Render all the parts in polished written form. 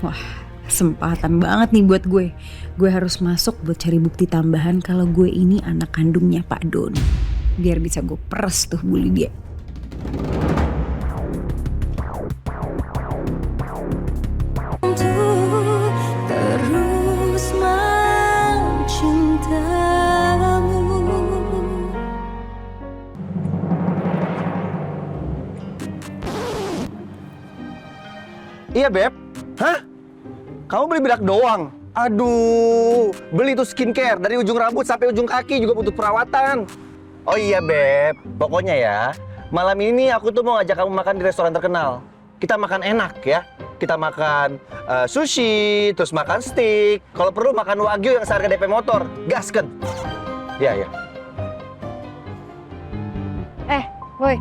Wah, kesempatan banget nih buat gue. Gue harus masuk buat cari bukti tambahan kalau gue ini anak kandungnya Pak Doni. Biar bisa gue peres tuh bully dia. Terus mencintamu. Iya, Beb. Hah? Kamu beli bedak doang? Aduh, beli tuh skincare dari ujung rambut sampai ujung kaki juga butuh perawatan. Oh iya, Beb. Pokoknya ya, malam ini aku tuh mau ngajak kamu makan di restoran terkenal. Kita makan enak ya. Kita makan sushi, terus makan steak. Kalau perlu makan wagyu yang seharga DP motor. Gasken. Ya, ya. Boy.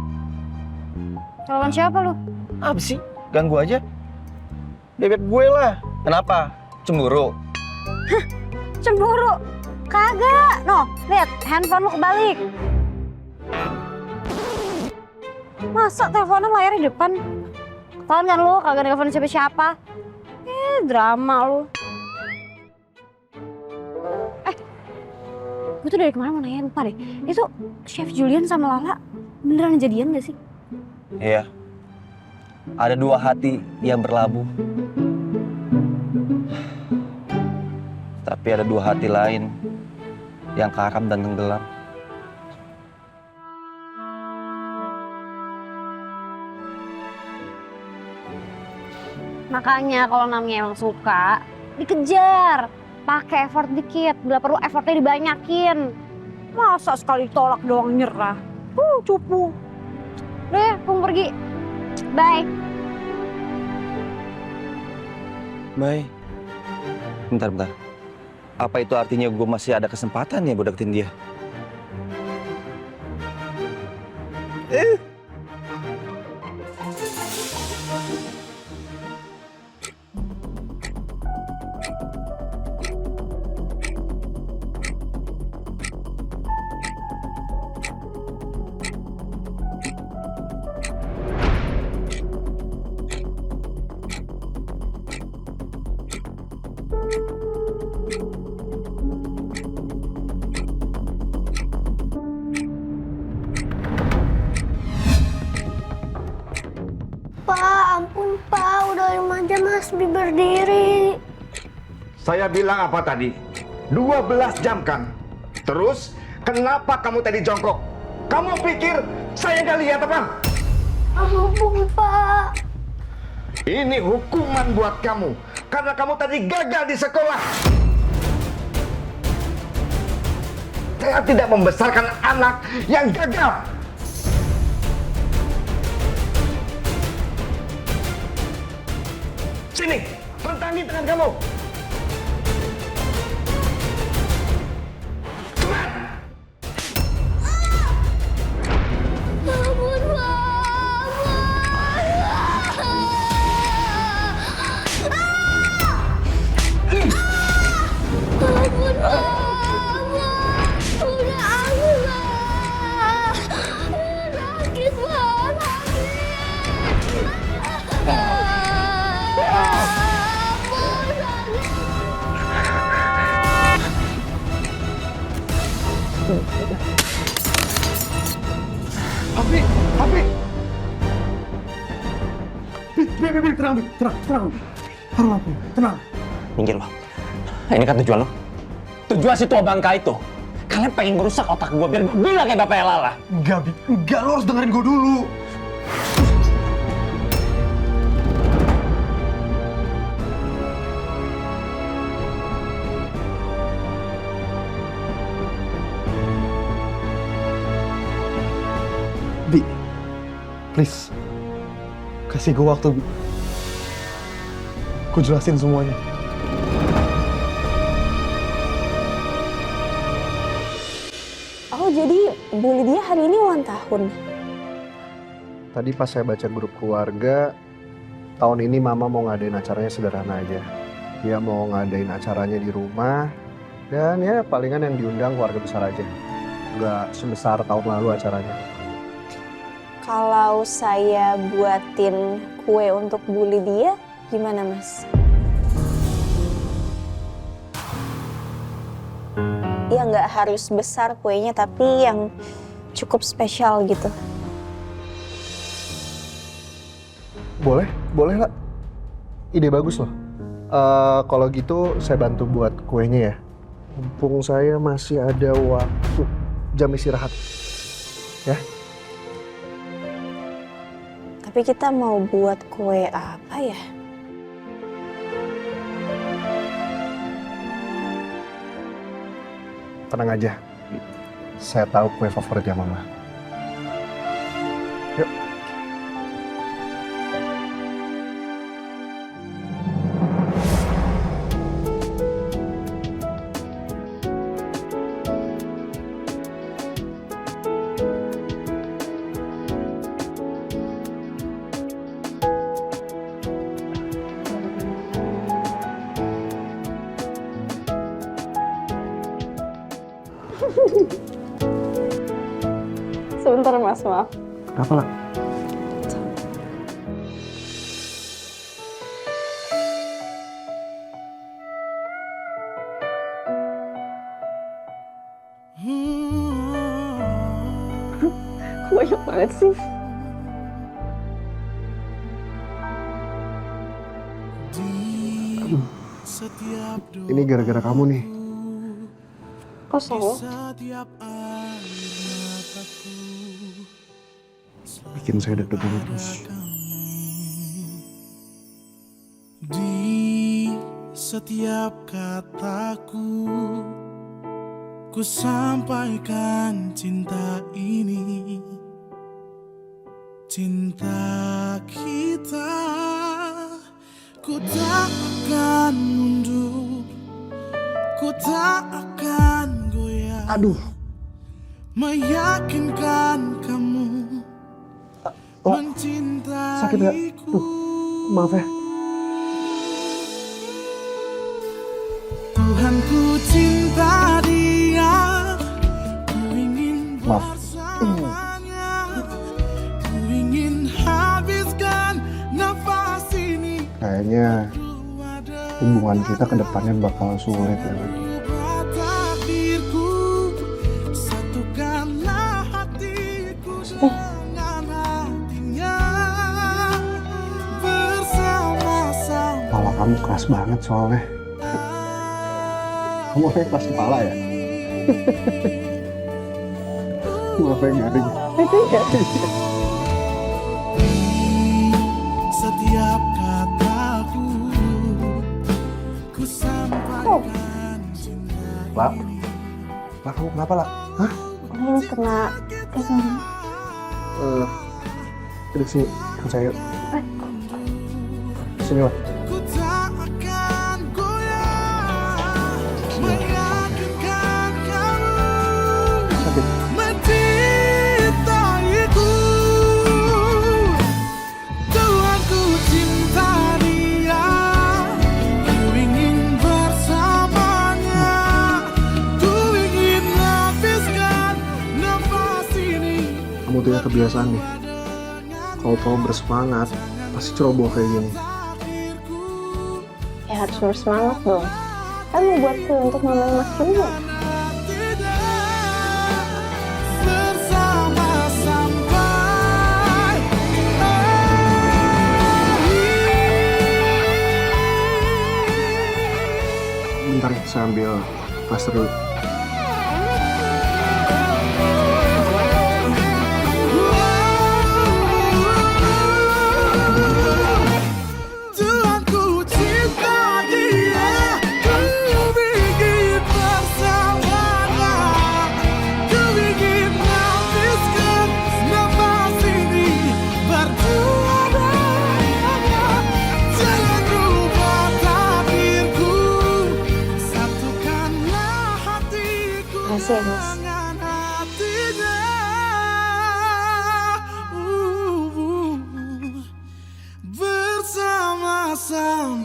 Telepon siapa lu? Apa sih? Ganggu aja. Bebek gue lah. Kenapa? Cemburu? Cemburu? Kagak. No, lihat handphone lu kebalik. Masa teleponnya layarnya di depan? Ketahuan kan lu kagak nelfon siapa-siapa? Drama lu. Gue tuh dari kemarin mau nanya lupa deh. Itu Chef Julian sama Lala beneran jadian gak sih? Iya. Ada dua hati yang berlabuh. Tapi ada dua hati lain yang karam dan tenggelam. Makanya kalau namanya emang suka, dikejar. Pakai effort dikit, bila perlu effortnya dibanyakin. Masa sekali tolak doang nyerah? Cupu. Deh, gue pergi. Bye. Bye. Bentar. Apa itu artinya gue masih ada kesempatan ya buat deketin dia? Pak, ampun Pak, udah 5 jam Mas berdiri. Saya bilang apa tadi? 12 jam kan? Terus, kenapa kamu tadi jongkok? Kamu pikir saya nggak lihat apa? Ampun Pak. Ini hukuman buat kamu, karena kamu tadi gagal di sekolah. Saya tidak membesarkan anak yang gagal. Sini, bentangi tangan kamu. Ampun Pak. Ampun Pak. Udah ampun Pak. Sakit Pak, Abi. Bi, tenang, tenang. Harum lampu, tenang. Minggir lo. Ini kan tujuan lo. Tujuan si tua bangka itu. Kalian pengen ngerusak otak gue biar gue bilang kayak bapaknya Lala. Enggak, Bi. Enggak, lo harus dengerin gue dulu. Bi, please. Kasih gue waktu, Bi. Gue jelasin semuanya. Oh, jadi Bu Lydia hari ini ulang tahun? Tadi pas saya baca grup keluarga, tahun ini Mama mau ngadain acaranya sederhana aja. Dia mau ngadain acaranya di rumah, dan ya palingan yang diundang keluarga besar aja. Nggak sebesar tahun lalu acaranya. Kalau saya buatin kue untuk Bu Lydia, gimana Mas? nggak harus besar kuenya, tapi yang cukup spesial gitu. Boleh lah. Ide bagus loh. Kalau gitu saya bantu buat kuenya ya. Mumpung saya masih ada waktu jam istirahat. Ya. Tapi kita mau buat kue apa ya? Tenang aja. Saya tahu kue favoritnya Mama. Yuk. Sebentar Mas, maaf. Kenapa lah? Banyak banget sih. Aduh. Ini gara-gara kamu nih. Kosong. Bikin saya deg-degan terus. Di setiap kataku, ku sampaikan cinta ini. Cinta kita, ku tak akan mundur, ku tak akan goyah. Aduh. Meyakinkan kamu Sakit ya? Maaf ya. Tuhan ku cinta dia, ku ingin bersamanya, ku ingin habiskan nafas ini. Kayaknya hubungan kita ke depannya bakal sulit ya. Takdirku, satukanlah hatiku dengan hatinya, bersama-sama. Kepala kamu keras banget soalnya. Kamu kayak keras kepala ya? Maaf ya garing. Setiap kataku, ku sampaikan cinta. Lah, kamu kenapa lah? Hah? Ini kena Duduk sini, ikut saya yuk. Sini lah. Ku tak akan goyah, meyakinkan kamu Sakit. mencintaiku. Tuhan ku cinta dia, ku ingin bersamanya, ku ingin habiskan nafas ini. Kamu tuh ya kebiasaan nih. Kalau kamu bersemangat, pasti ceroboh kayak gini. ya harus bersemangat dong. Kan mau buat kue untuk Mama Mas juga. Bersama sampai Bentar ya, saya ambil plaster dulu. Tuhan ku cinta dia, ku ingin bersamanya, ku ingin habiskan nafas ini berdua dengannya. Jangan rubah takdirku, satukanlah hatiku Makasih ya, Mas. dengan hatinya. Bersama sampai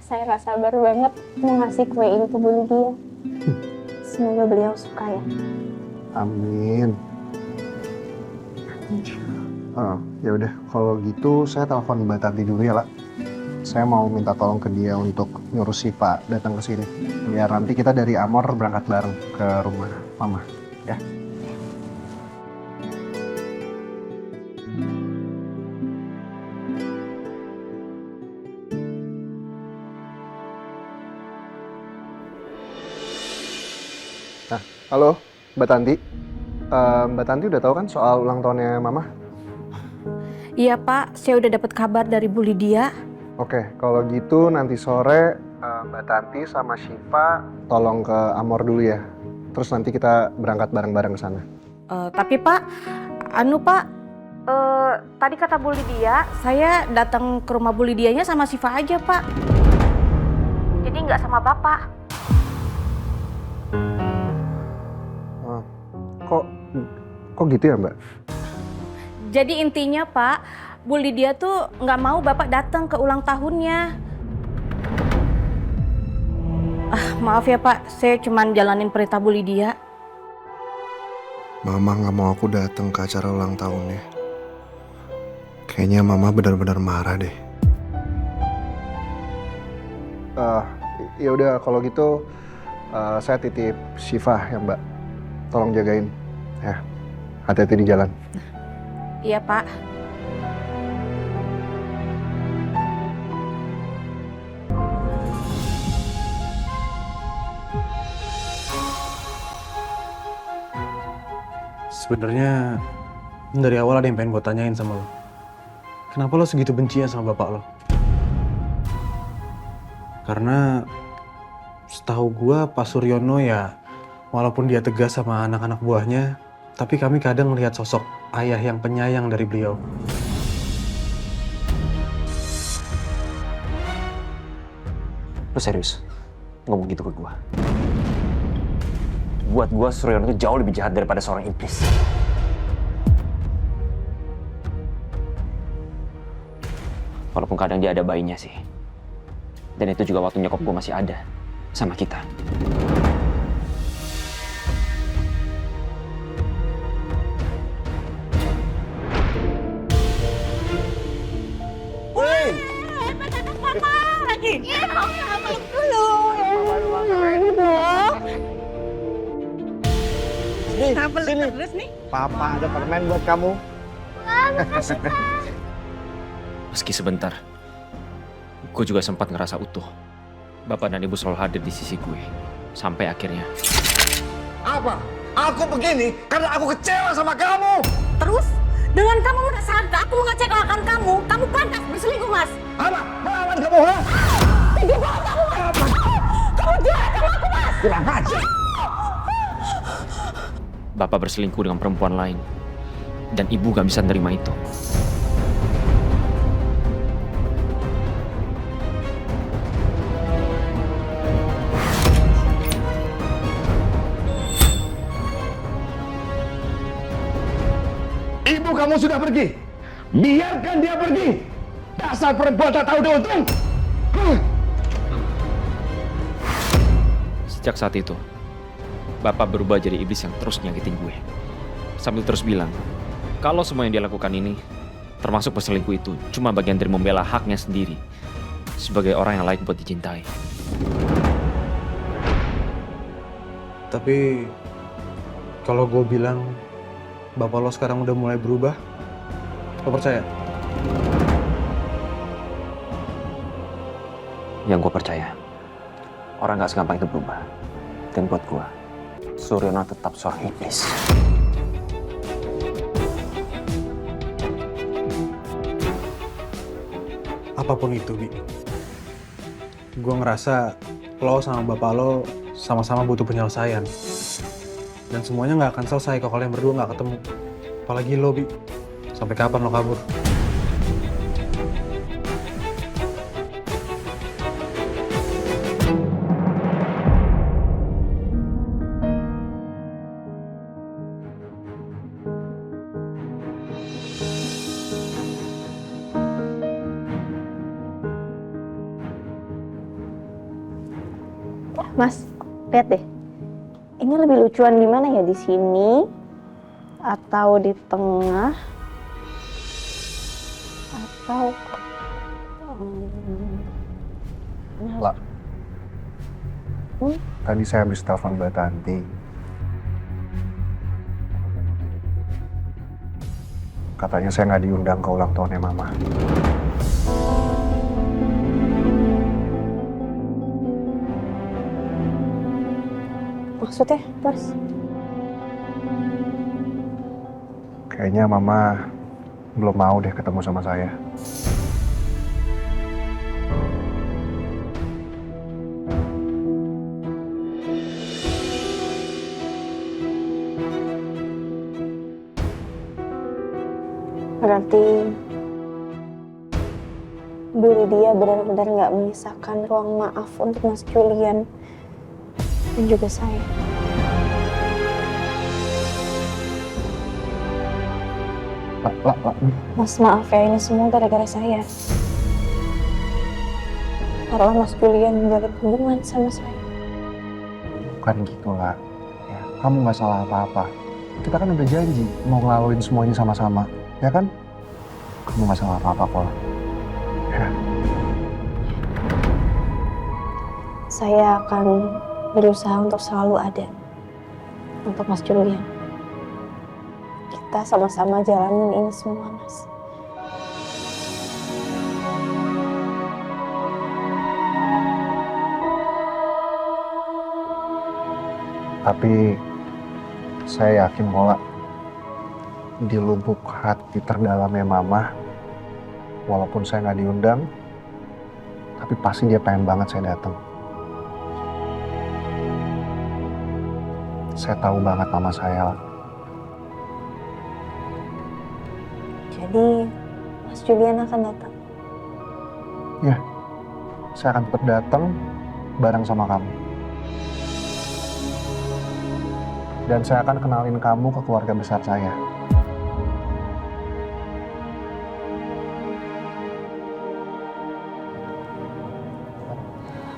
Saya rasa sabar banget mau ngasih kue ini ke Bu Lydia. Semoga beliau suka ya. Amin. Oh, ya udah kalau gitu saya telepon Mbak Tanti dulu ya, Lah. Saya mau minta tolong ke dia untuk nyuruh Siva datang ke sini. Biar nanti kita dari Amor berangkat bareng ke rumah Mama, ya. Nah, halo Mbak Tanti. Mbak Tanti udah tahu kan soal ulang tahunnya Mama? Iya Pak, saya udah dapat kabar dari Bu Lydia. Oke, kalau gitu nanti sore Mbak Tanti sama Syifa tolong ke Amor dulu ya. Terus nanti kita berangkat bareng-bareng ke sana. Tapi Pak, tadi kata Bu Lydia, saya datang ke rumah Bu Lydianya sama Syifa aja Pak. Jadi nggak sama Bapak. Kok gitu ya, Mbak? Jadi intinya Pak, Bu Lydia tuh nggak mau Bapak datang ke ulang tahunnya. Maaf ya Pak, saya cuman jalanin perintah Bu Lydia. Mama nggak mau aku datang ke acara ulang tahunnya. Kayaknya Mama benar-benar marah deh. Ya udah kalau gitu saya titip Syifa ya Mbak. Tolong jagain ya. Hati-hati di jalan. Iya Pak. Sebenarnya dari awal ada yang pengen gue tanyain sama lo. Kenapa lo segitu benci ya sama bapak lo? Karena setahu gue Pak Suryono ya, walaupun dia tegas sama anak-anak buahnya, tapi kami kadang melihat sosok ayah yang penyayang dari beliau. Lo serius ngomong gitu ke gue? Buat gue Suryono itu jauh lebih jahat daripada seorang iblis. Walaupun kadang dia ada bayinya sih. Dan itu juga waktu nyokap gue masih ada sama kita. Terus nih? Papa ada permen buat kamu. Meski sebentar, gue juga sempat ngerasa utuh. Bapak dan Ibu selalu hadir di sisi gue. Sampai akhirnya. Apa? Aku begini karena aku kecewa sama kamu. Terus? Dengan kamu merasa aku mengecewakan kamu pantas berselingkuh, Mas. Apa? Melawan kamu, ha? Tidak bohong kamu, Mas. Kamu jahat sama aku, Mas. Kurang ajar. Bapak berselingkuh dengan perempuan lain. Dan Ibu gak bisa nerima itu. Ibu kamu sudah pergi. Biarkan dia pergi. Dasar perempuan tak tahu untung. Sejak saat itu, Bapak berubah jadi iblis yang terus nyakitin gue. Sambil terus bilang, kalau semua yang dia lakukan ini, termasuk perselingkuh itu, cuma bagian dari membela haknya sendiri. Sebagai orang yang layak buat dicintai. Tapi kalau gue bilang bapak lo sekarang udah mulai berubah, lo percaya? Yang gue percaya, orang gak segampang itu berubah. Dan buat gue, Suryono tetap seorang iblis. Apapun itu, Bi. Gue ngerasa lo sama bapak lo sama-sama butuh penyelesaian. Dan semuanya nggak akan selesai kalau kalian berdua nggak ketemu. Apalagi lo, Bi. Sampai kapan lo kabur? Mas, Lihat deh. Ini lebih lucuan di mana ya? Di sini atau di tengah atau Lah. Tadi saya habis telepon Mbak Tanti. Katanya saya nggak diundang ke ulang tahunnya Mama. maksudnya, Mas? Kayaknya Mama belum mau deh ketemu sama saya. Berarti Bu Lydia benar-benar nggak menyisakan ruang maaf untuk Mas Julian dan juga saya. Mas, maaf ya, ini semua gara-gara saya. Karena Mas Julian menjalin hubungan sama saya. Bukan gitu lah. Ya, kamu nggak salah apa-apa. Kita kan udah janji mau ngelaluin semuanya sama-sama, ya kan? Kamu nggak salah apa-apa kok. Ya. Saya akan berusaha untuk selalu ada untuk Mas Julian. Kita sama-sama jalanin ini semua, Mas. Tapi saya yakin Mola, di lubuk hati terdalamnya Mama, walaupun saya nggak diundang, tapi pasti dia pengen banget saya datang. Saya tahu banget Mama saya. Jadi Mas Julian akan datang. Ya, saya akan tetap datang bareng sama kamu. Dan saya akan kenalin kamu ke keluarga besar saya.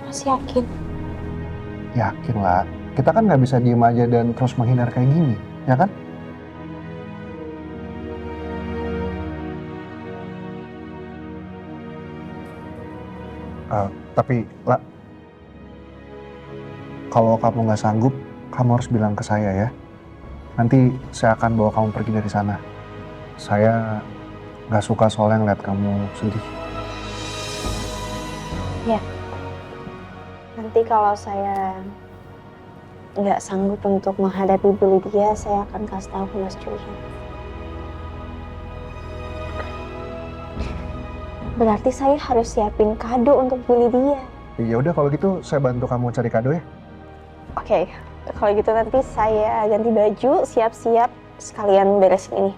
Masih yakin? Yakin lah. Kita kan nggak bisa diem aja dan terus menghindar kayak gini, ya kan? Tapi, lah, kalau kamu nggak sanggup, kamu harus bilang ke saya ya. Nanti saya akan bawa kamu pergi dari sana. Saya nggak suka soalnya ngeliat kamu sedih. Ya. Nanti kalau saya nggak sanggup untuk menghadapi Bu Lydia, saya akan kasih tahu ke Mas Julian. Berarti saya harus siapin kado untuk Bu Lydia. Ya udah kalau gitu saya bantu kamu cari kado ya. Oke, kalau gitu nanti saya ganti baju, siap-siap sekalian beresin ini.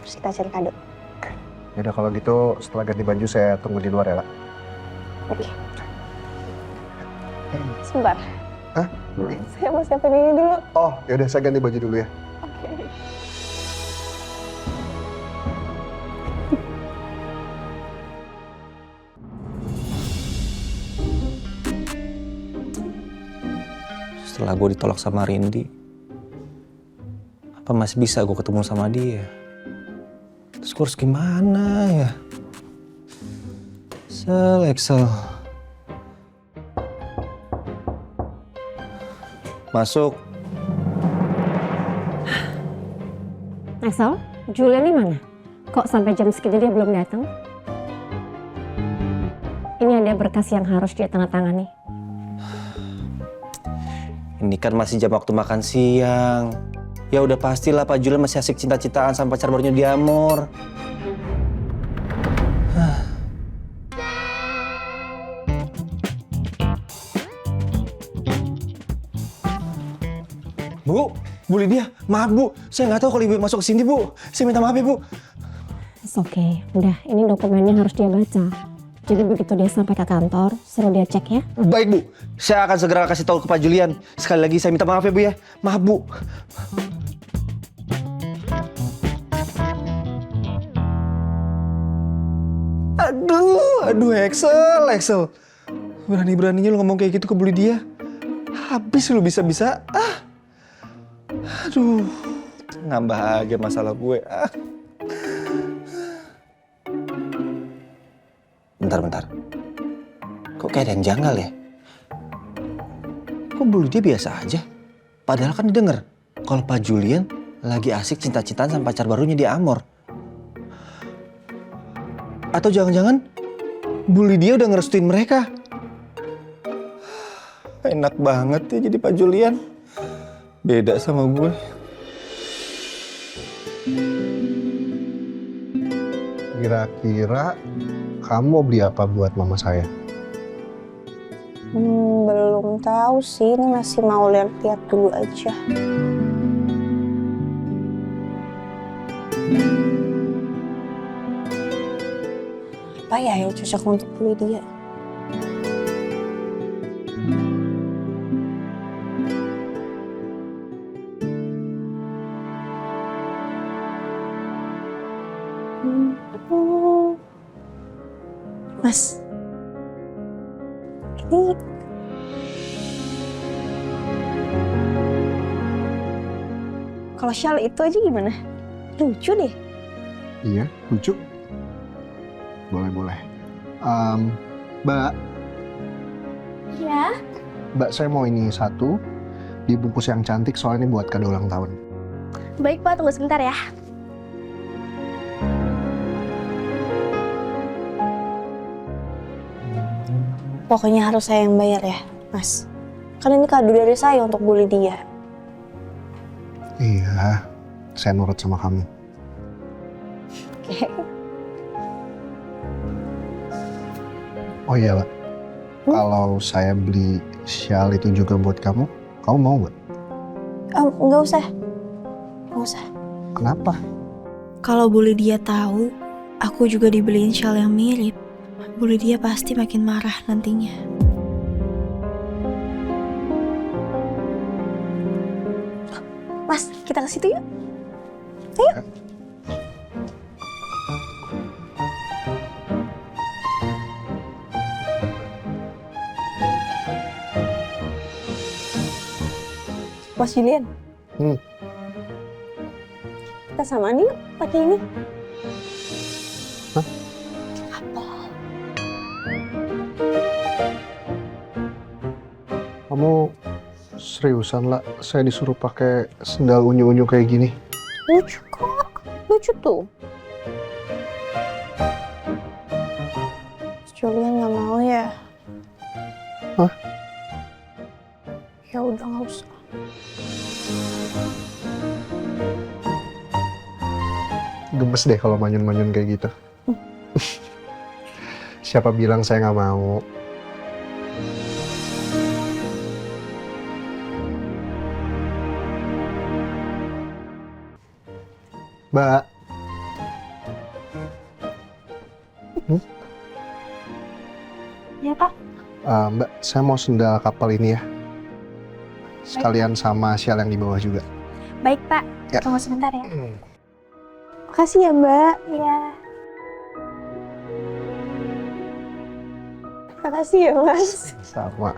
Terus kita cari kado. Oke. Ya udah kalau gitu setelah ganti baju saya tunggu di luar ya, Lah. Oke. Sebentar. Hah? Saya mau siapin ini dulu. Oh, ya udah saya ganti baju dulu ya. Oke. Setelah gue ditolak sama Rindy, apa masih bisa gue ketemu sama dia? Terus gue harus gimana ya? Excel. Masuk. Excel, Julian di mana? Kok sampai jam segini dia belum datang? Ini ada berkas yang harus dia tanda tangani. Ini kan masih jam waktu makan siang. Ya udah pastilah Pak Julian masih asik cinta-cintaan sama pacar barunya Diamor. Bu Lydia, maaf Bu. Saya nggak tahu kalau Ibu masuk ke sini Bu. Saya minta maaf ya Bu. Oke, udah ini dokumennya harus dia baca. Jadi begitu dia sampai ke kantor, suruh dia cek ya. Baik Bu, saya akan segera kasih tahu ke Pak Julian. Sekali lagi saya minta maaf ya Bu ya. Maaf Bu. Aduh Excel. Berani-beraninya lu ngomong kayak gitu ke Bu Lydia. Habis lu bisa-bisa. Aduh, nambah aja masalah gue. Bentar. Kok kayak ada yang janggal ya? Kok Bu Lydia biasa aja? Padahal kan didengar kalau Pak Julian lagi asik cinta-cintaan sama pacar barunya di Amor. Atau jangan-jangan Bu Lydia udah ngerestuin mereka? Enak banget ya jadi Pak Julian. Beda sama gue. Kira-kira kamu mau beli apa buat mama saya? Belum tahu sih, ini masih mau lihat-lihat dulu aja. Apa ya yang cocok untuk beli dia? Mas, ini kalau shawl itu aja gimana? Lucu deh. Iya, lucu. Boleh. Mbak. Ya? Mbak, saya mau ini satu. Dibungkus yang cantik soalnya ini buat kado ulang tahun. Baik Pak, tunggu sebentar ya. Pokoknya harus saya yang bayar ya, Mas. Kan ini kado dari saya untuk Bu Lydia. Iya, saya nurut sama kamu. Oke. Oh iya, Pak. Kalau saya beli shawl itu juga buat kamu mau nggak? Nggak usah. Kenapa? Kalau Bu Lydia tahu, aku juga dibeliin shawl yang mirip. Bu Lydia pasti makin marah nantinya. Mas, kita ke situ yuk. Ayo. Mas Julian. Kita samaan yuk pakai ini. Hah? Apa? Kamu seriusan lah, saya disuruh pakai sendal unyu-unyu kayak gini? Lucu kok, lucu tuh. Julian nggak mau ya? Hah? Ya udah nggak usah. Gemes deh kalau manyun-manyun kayak gitu. Siapa bilang saya nggak mau? Mbak. Ya Pak. Mbak, saya mau sendal kapal ini ya. Sekalian sama shawl yang di bawah juga. Baik Pak, Ya. tunggu sebentar ya. Makasih ya Mbak. Iya. Makasih ya Mas. Sama.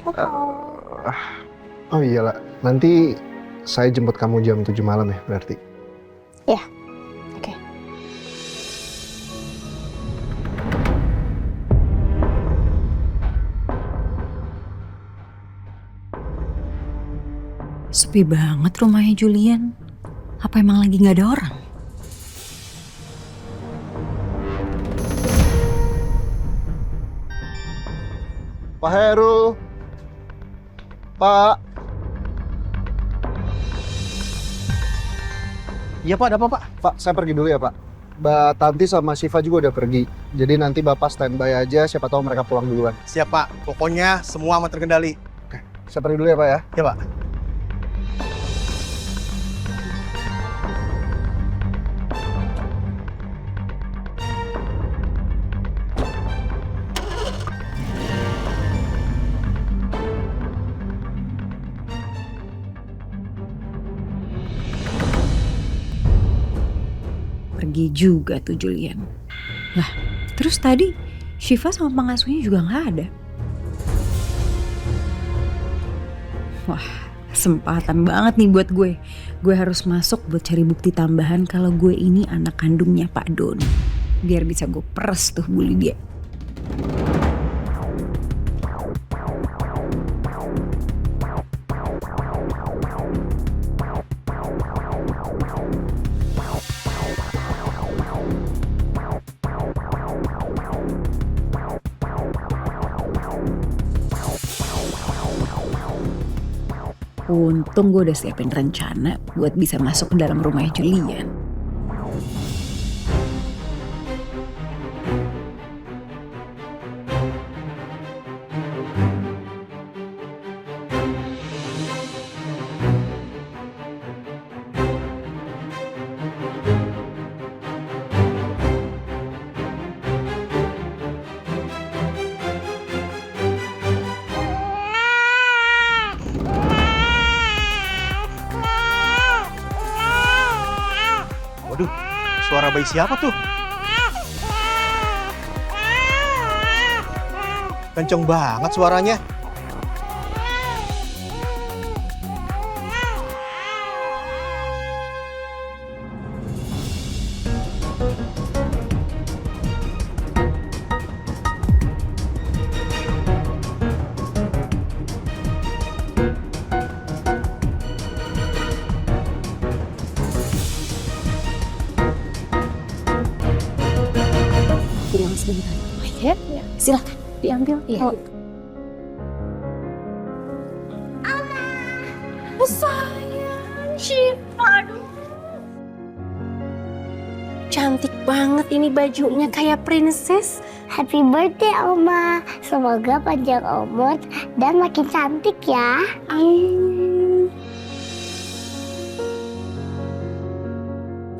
Oh. Oh iyalah, nanti saya jemput kamu jam 7 malam ya berarti? Ya, oke. Sepi banget rumahnya Julian. Apa emang lagi nggak ada orang? Pak Heru. Pak. Iya Pak, ada apa Pak? Pak, saya pergi dulu ya Pak. Mbak Tanti sama Syifa juga udah pergi. Jadi nanti Bapak standby aja, siapa tahu mereka pulang duluan. Siap Pak, pokoknya semua aman terkendali. Oke, saya pergi dulu ya Pak ya. Ya Pak. Pergi juga tuh Julian. Lah, terus tadi Syifa sama pengasuhnya juga nggak ada. Wah, kesempatan banget nih buat gue. Gue harus masuk buat cari bukti tambahan kalau gue ini anak kandungnya Pak Don. Biar bisa gue peres tuh Bu Lydia. Untung gue udah siapin rencana buat bisa masuk ke dalam rumahnya Julian. Waduh, suara bayi siapa tuh? Kenceng banget suaranya. Bilang sebentar. Ya, silakan diambil. Ya. Sayang, Syifa. Cantik banget ini bajunya kayak princess. Happy birthday Oma. Semoga panjang umur dan makin cantik ya.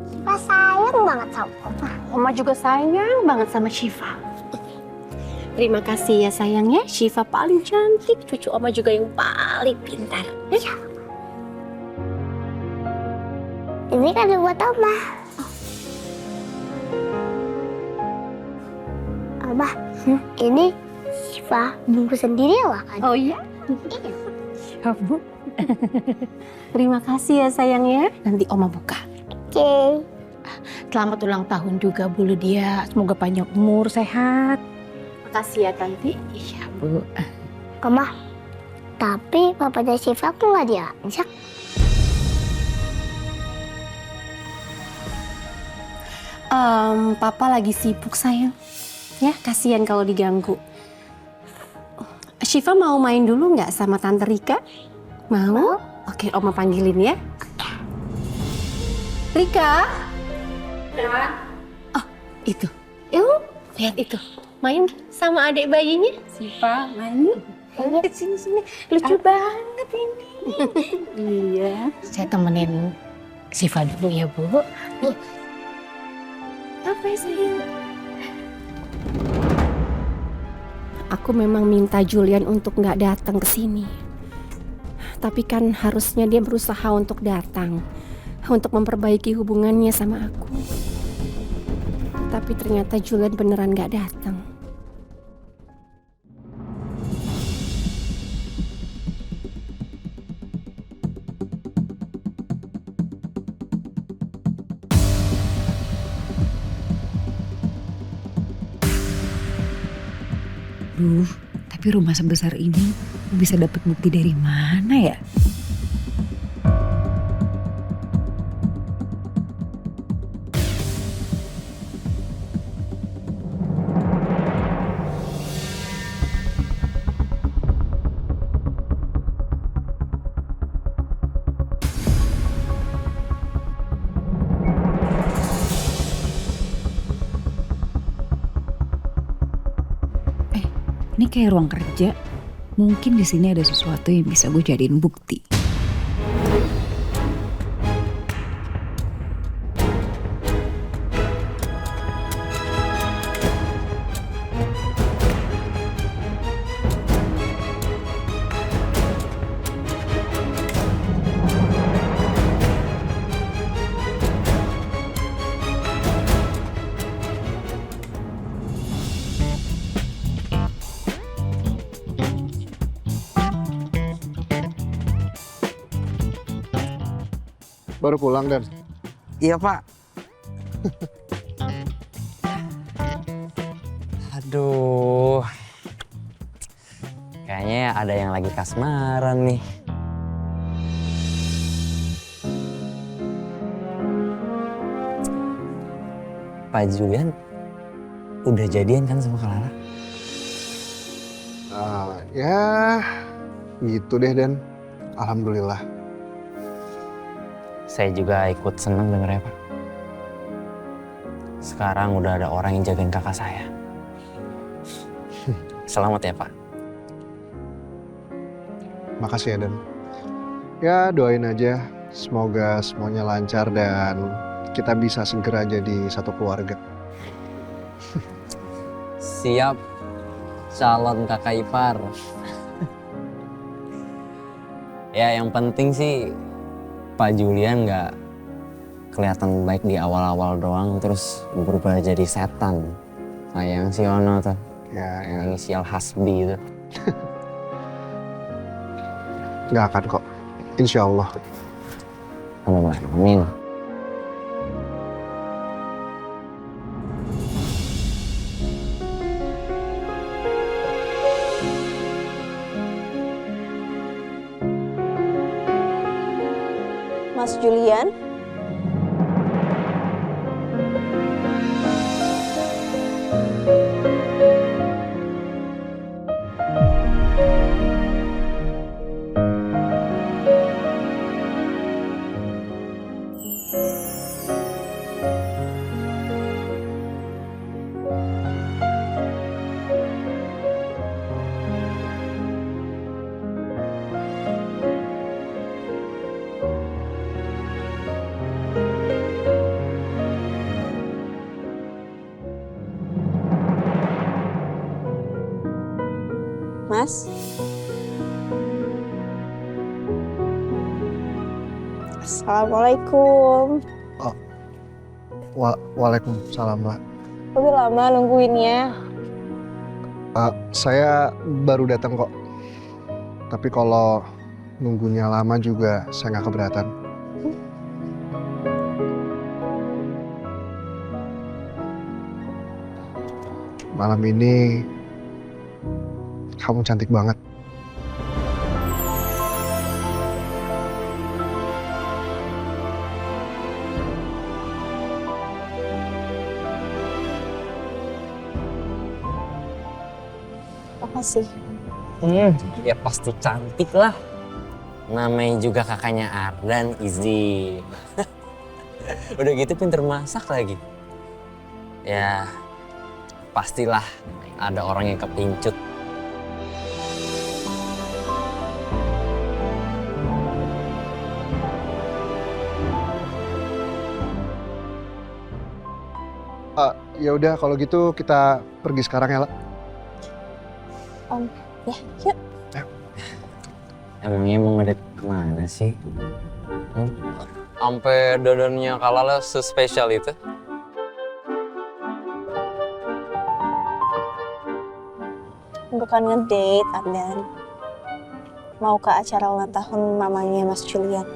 Syifa sayang banget sama Oma. Oma juga sayang banget sama Syifa. Terima kasih ya sayangnya. Syifa paling cantik. Cucu Oma juga yang paling pintar. Ya. Ini kan buat Oma. Oma, ini Syifa bungkus sendiri loh kan? Oh iya? Iya. Bu. Terima kasih ya sayangnya. Nanti Oma buka. Oke. Selamat ulang tahun juga Bu Lydia. Semoga panjang umur, sehat. Makasih ya Tanti. Iya Bu. Oma, tapi papanya Syifa kok nggak diajak? Papa lagi sibuk sayang. Ya, kasihan kalau diganggu. Syifa mau main dulu nggak sama Tante Rika? Mau? Oke, Oma panggilin ya. Rika? Oh, itu. Yuk, lihat itu. Main sama adik bayinya. Syifa, main yuk. Lihat sini. Lucu banget ini. Iya. Saya temenin Syifa dulu ya, Bu. Apa ya sayang? Aku memang minta Julian untuk nggak datang ke sini. Tapi kan harusnya dia berusaha untuk datang. Untuk memperbaiki hubungannya sama aku. Tapi ternyata Julian beneran nggak datang. Duh, tapi rumah sebesar ini bisa dapat bukti dari mana ya? Ini kayak ruang kerja. Mungkin di sini ada sesuatu yang bisa gue jadiin bukti. Baru pulang, Dan? Iya, Pak. Aduh. Kayaknya ada yang lagi kasmaran nih. Pak Julian udah jadian kan sama Clara? Ya, gitu deh, Dan. Alhamdulillah. Saya juga ikut seneng dengernya, Pak. Sekarang udah ada orang yang jagain kakak saya. Selamat ya, Pak. Makasih ya, Dan. Ya, doain aja. Semoga semuanya lancar dan kita bisa segera jadi satu keluarga. Siap, calon kakak ipar. Ya, yang penting sih Pak Julian nggak kelihatan baik di awal-awal doang terus berubah jadi setan. Kayak yang si Ono tuh. Ya, yang inisial Hasbi itu. Nggak akan kok. Insya Allah. Amin. Mas Julian? Mas? Assalamualaikum. Oh. Waalaikumsalam, Mbak. Udah lama nungguinnya. Saya baru datang kok. Tapi kalau nunggunya lama juga saya nggak keberatan. Malam ini kamu cantik banget. Makasih. Ya pasti cantik lah. Namanya juga kakaknya Ardan, Izzy. Udah gitu pinter masak lagi. Ya pastilah ada orang yang kepincut. Ya udah kalau gitu kita pergi sekarang ya, La. Ya, yuk. Emangnya mau ngedate kemana sih? Sampai dandannya Kalala sespesial itu? Bukan ngedate, Ardan. Mau ke acara ulang tahun mamanya Mas Julian.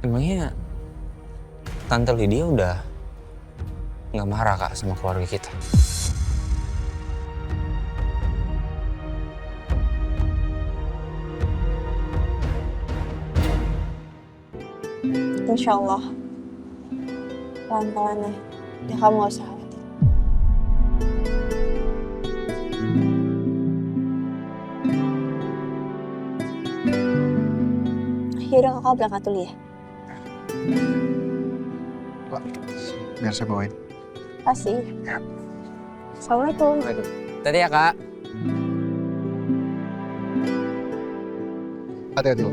Emangnya Tante Lydia udah nggak marah Kak sama keluarga kita? Insya Allah. Pelan-pelan ya. Ya kamu gak usah khawatir. Yaudah kakak berangkat dulu ya. Biar saya bawain. Kasih. Ya. Assalamualaikum. Tadi ya Kak. Hati-hati lo.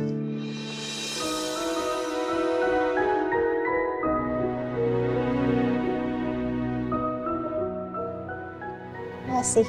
Makasih.